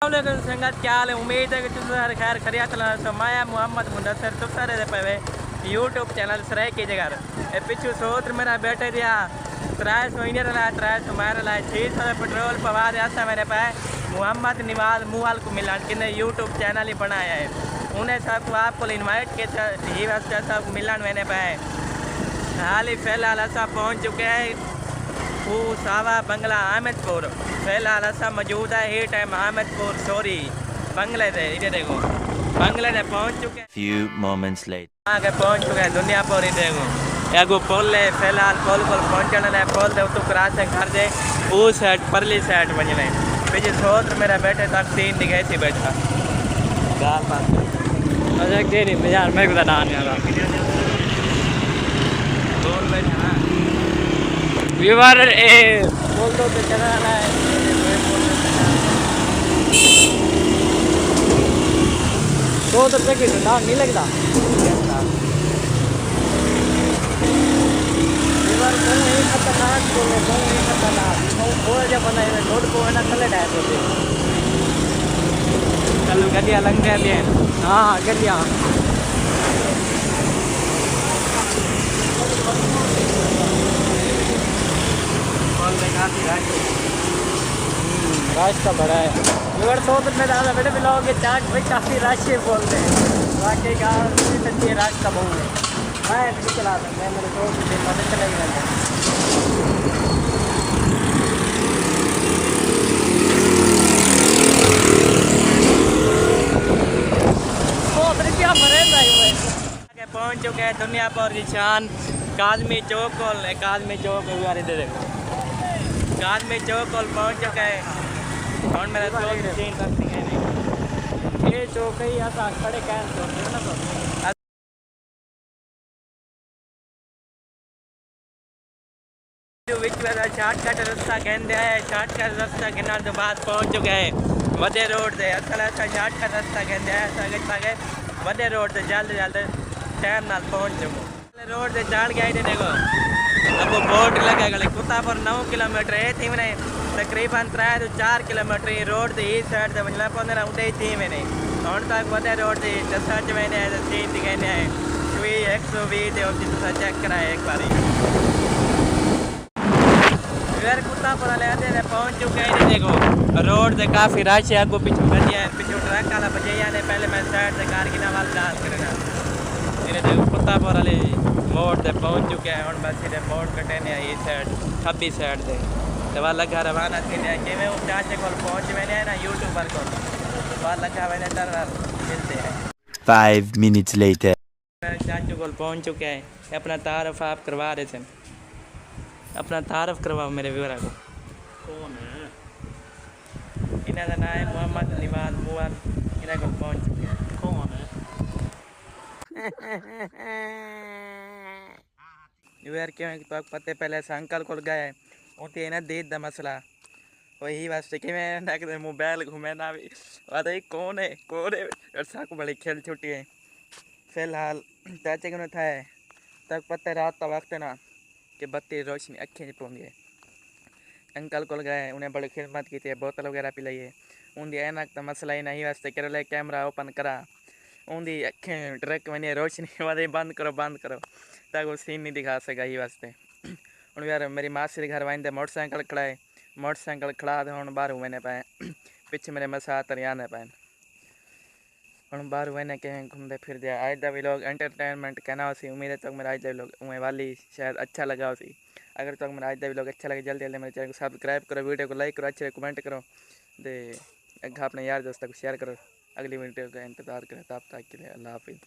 संगत क्या हाल है। उम्मीद है कि तुम खैर खरिया चला तो माया मोहम्मद मुदसर तुम सारे दे पे यूट्यूब चैनल सराय की जगह पिछू सोत्र मेरा बेटे दिया 300 इंडियन ला 300 मारे ला 600 पेट्रोल पवा दिया मेरे पे मोहम्मद निवाज मुआल को मिला कि यूट्यूब चैनल ही बनाया है। उन्हें सबको आपको इन्वाइट किया ही वास्ते सब मिलन मैंने पे हाल ही फिलहाल ऐसा पहुँच चुके हैं सावा बंगला अहमदपुर। फिलहाल ऐसा मौजूद है ही टाइम अहमदपुर सॉरी बंगले थे इधर देखो बंगले ने पहुंच चुके हैं। Few moments later आगे पहुंच चुके हैं दुनिया पर ही देखो एगो पुल है। फिलहाल पुल को पहुंचने है पुल दे तो क्रॉसिंग कर दे उस साइड परली साइड बजने पीछे सोच मेरा बेटे तक 3 दिखे थी बैठा गाल बात अच्छा तेरी यार मेरे को डाल यार बोल बैठा व्यूअर ए बोल दो तो चला है तो पैकेट ना नहीं लगता व्यूअर को ही खतरनाक बोले को ही खतरनाक वो जब बनाए रोड को है ना चले जाए तो चलो गलियां लंघ रही हैं। हाँ गलियां रास्ता बड़ा है मगर 100 में ज़्यादा बड़े मिलोगे चाट भाई काफ़ी रश है बोलते हैं बाकी गाँव सच्ची रास्ता बहुत है मैं नहीं चला मैं मेरे दोस्त दिन मदद चला ही रहता क्या भरे भाई आगे पहुँच चुके हैं दुनिया पर निशान काजमी चौक और काजमी चौक इधर देखो काजमी चौक और पहुँच चुके हैं और मेरा दोस्त चेंज करती है नहीं ये चौक ही ऐसा खड़े कैन ना जो विच वाला शॉर्टकट रास्ता कहते हैं शॉर्टकट रास्ता गिनार तो बाद पहुँच चुके हैं वधे रोड से असल ऐसा शॉर्टकट रास्ता कहते हैं ऐसा कितना गए वधे रोड से जल्द जल्द टाइम नाल पहुँच चुके रोड से चढ़ गया ही देखो अब बोर्ड लगा गले कुत्ता पर 9 किलोमीटर है थी मैंने तकरीबन 3 to 4 किलोमीटर रोड से इस साइड से मंजिला पौधे उठे थी मैंने हम तक वधे रोड से सर्च मैंने सीट दिखाने आए 120 और जितना चेक कराए एक बारी फिर कुत्ता पर ले पहुँच चुके हैं देखो रोड से काफ़ी रश है आपको पीछे गड्डियाँ पीछे ट्रक वाला बजैया ने पहले मैं साइड से कार गिना वाल डाल करना मेरे देखो कुत्ता पर वाले मोड़ से पहुँच चुके हैं और बस इधर मोड़ कटेने इस साइड खब्बी साइड से तो वह लगा रवाना थी कि मैं उस चाचे को पहुँच मैंने ना यूट्यूबर को वह लगा मैंने डर मिलते हैं 5 minutes later चाचू को पहुँच चुके हैं अपना तारफ़ आप करवा रहे थे अपना तारफ़ करवाओ मेरे व्यूअर को कौन है इन्हें का नाम है मोहम्मद निवाज मुआल इन्हें को पहुँच चुके हैं कौन है व्यूअर क्यों तो पते पहले से अंकल को गए उनके ना दे द मसला वही वास्ते कि मैं ना कि मोबाइल घूमे ना भी अरे कौन है और साको बड़ी खेल छुट्टी है फिलहाल चाचे को था तक पत्ते रात का वक्त ना कि बत्ती रोशनी अखी नहीं पौंदी है अंकल को गए उन्हें बड़ी खिदमत की थी बोतल वगैरह पिलाई है उनकी ऐनक तो मसला ही नहीं वास्ते कर ले कैमरा ओपन करा उनकी अखें ट्रक में रोशनी वाले बंद करो तक वो सीन नहीं दिखा सका ही वास्ते हूँ यार मेरी मासी के घर वाइंदे मोटरसाइकिल खड़ाए मोटरसाइकिल खड़ा तो हूँ बाहर मैंने पाए पिछे मेरे मसात आने पाए हूँ बाहर मैंने कहें घूमते फिर दिया आज का भी लोग एंटरटेनमेंट कहना सी उम्मीद है तो मेरा आज का भी लोग उमें वाली शायद अच्छा लगा सी अगर तो मेरा आज का भी लोग अच्छा लगे जल्दी जल्दी मेरे चैनल को सब्सक्राइब करो वीडियो को लाइक करो अच्छे कमेंट करो दे अपने यार दोस्तों को शेयर करो अगली वीडियो का इंतजार करें तब तक के लिए अल्लाह हाफिज़।